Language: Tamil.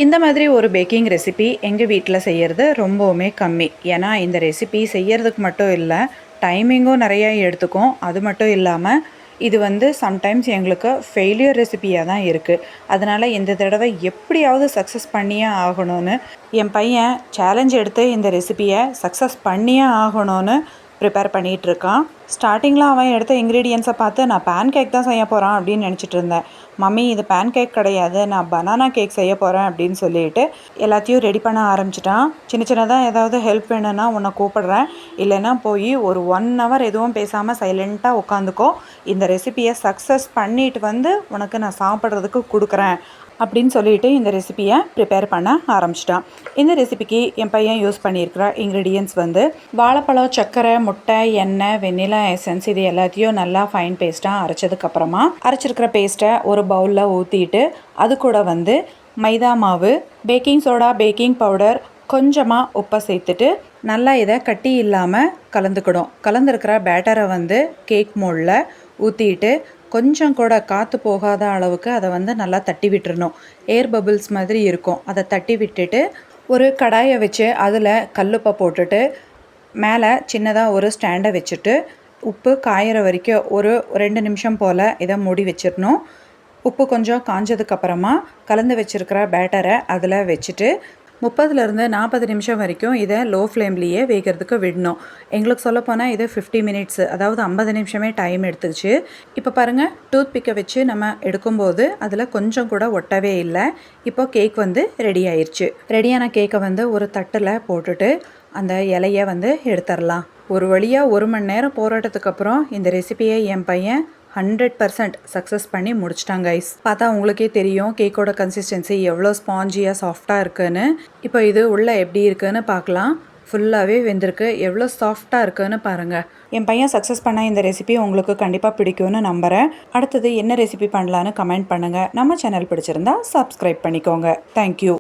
இந்த மாதிரி ஒரு பேக்கிங் ரெசிபி எங்கள் வீட்டில் செய்கிறது ரொம்பவுமே கம்மி. ஏன்னா இந்த ரெசிபி செய்யறதுக்கு மட்டும் இல்லை, டைமிங்கும் நிறையா எடுத்துக்கும். அது மட்டும் இல்லாமல் இது சம்டைம்ஸ் எங்களுக்கு ஃபெயிலியர் ரெசிபியாக தான் இருக்குது. அதனால் இந்த தடவை எப்படியாவது சக்ஸஸ் பண்ணியே ஆகணும்னு என் பையன் சேலஞ்ச் எடுத்து இந்த ரெசிபியை சக்ஸஸ் பண்ணியே ஆகணும்னு ப்ரிப்பேர் பண்ணிகிட்ருக்கான். ஸ்டார்டிங்கில் அவன் எடுத்த இன்க்ரீடியன்ஸை பார்த்து நான் பேன் கேக் தான் செய்ய போகிறான் அப்படின்னு நினச்சிட்டு இருந்தேன். மம்மி இது பேன் கேக் கிடையாது, நான் பனானா கேக் செய்ய போகிறேன் அப்படின்னு சொல்லிட்டு எல்லாத்தையும் ரெடி பண்ண ஆரம்பிச்சிட்டான். சின்ன சின்னதாக ஏதாவது ஹெல்ப் வேணும்னா உன்னை கூப்பிடுறேன், இல்லைன்னா போய் ஒரு 1 hour எதுவும் பேசாமல் சைலண்ட்டாக உட்காந்துக்கோ, இந்த ரெசிபியை சக்ஸஸ் பண்ணிட்டு உனக்கு நான் சாப்பிட்றதுக்கு கொடுக்குறேன் அப்படின்னு சொல்லிட்டு இந்த ரெசிபியை ப்ரிப்பேர் பண்ண ஆரம்பிச்சிட்டான். இந்த ரெசிபிக்கு என் பையன் யூஸ் பண்ணியிருக்கிற இன்க்ரீடியன்ட்ஸ் வாழைப்பழம், சர்க்கரை, முட்டை, எண்ணெய், வெண்ணிலா எசன்ஸ், இது எல்லாத்தையும் நல்லா ஃபைன் பேஸ்ட்டாக அரைச்சதுக்கப்புறமா அரைச்சிருக்கிற பேஸ்ட்டை ஒரு பவுலில் ஊற்றிட்டு அது கூட மைதா மாவு, பேக்கிங் சோடா, பேக்கிங் பவுடர், கொஞ்சமாக உப்பை சேர்த்துட்டு நல்லா இதை கட்டி இல்லாமல் கலந்துக்கிடும். கலந்துருக்கிற பேட்டரை கேக் மோல்டில் ஊற்றிட்டு கொஞ்சம் கூட காற்று போகாத அளவுக்கு அதை நல்லா தட்டி விட்டுறணும். ஏர் பபிள்ஸ் மாதிரி இருக்கும், அதை தட்டி விட்டுட்டு ஒரு கடாயை வச்சு அதில் கல்லுப்பை போட்டுட்டு மேலே சின்னதாக ஒரு ஸ்டாண்டை வச்சுட்டு உப்பு காயிற வரைக்கும் ஒரு 2 நிமிஷம் போல் இதை மூடி வச்சிடணும். உப்பு கொஞ்சம் காஞ்சதுக்கப்புறமா கலந்து வச்சுருக்கிற பேட்டரை அதில் வச்சுட்டு 30லேருந்து 40 நிமிஷம் வரைக்கும் இதை லோ ஃப்ளேம்லேயே வேகிறதுக்கு விடணும். எங்களுக்கு சொல்லப்போனால் இது 50 மினிட்ஸு, அதாவது 50 நிமிஷமே டைம் எடுத்துச்சு. இப்போ பாருங்கள், டூத் பிக்கை வச்சு நம்ம எடுக்கும்போது அதில் கொஞ்சம் கூட ஒட்டவே இல்லை. இப்போ கேக் ரெடி ஆயிடுச்சு. ரெடியான கேக்கை ஒரு தட்டில் போட்டுட்டு அந்த இலையை எடுத்துடலாம். ஒரு வழியாக 1 மணி நேரம் போராட்டத்துக்கு அப்புறம் இந்த ரெசிபியை என் பையன் 100% சக்ஸஸ் பண்ணி முடிச்சிட்டாங்க கைஸ். பார்த்தா உங்களுக்கே தெரியும் கேக்கோட கன்சிஸ்டன்சி எவ்வளோ ஸ்பாஞ்சியாக சாஃப்டாக இருக்குன்னு. இப்போ இது உள்ளே எப்படி இருக்குன்னு பார்க்கலாம். ஃபுல்லாகவே வெந்திருக்கு, எவ்வளோ சாஃப்டாக இருக்குன்னு பாருங்கள். என் பையன் சக்ஸஸ் பண்ண இந்த ரெசிபி உங்களுக்கு கண்டிப்பாக பிடிக்கும்னு நம்புகிறேன். அடுத்தது என்ன ரெசிபி பண்ணலான்னு கமெண்ட் பண்ணுங்கள். நம்ம சேனல் பிடிச்சிருந்தா சப்ஸ்கிரைப் பண்ணிக்கோங்க. தேங்க்யூ.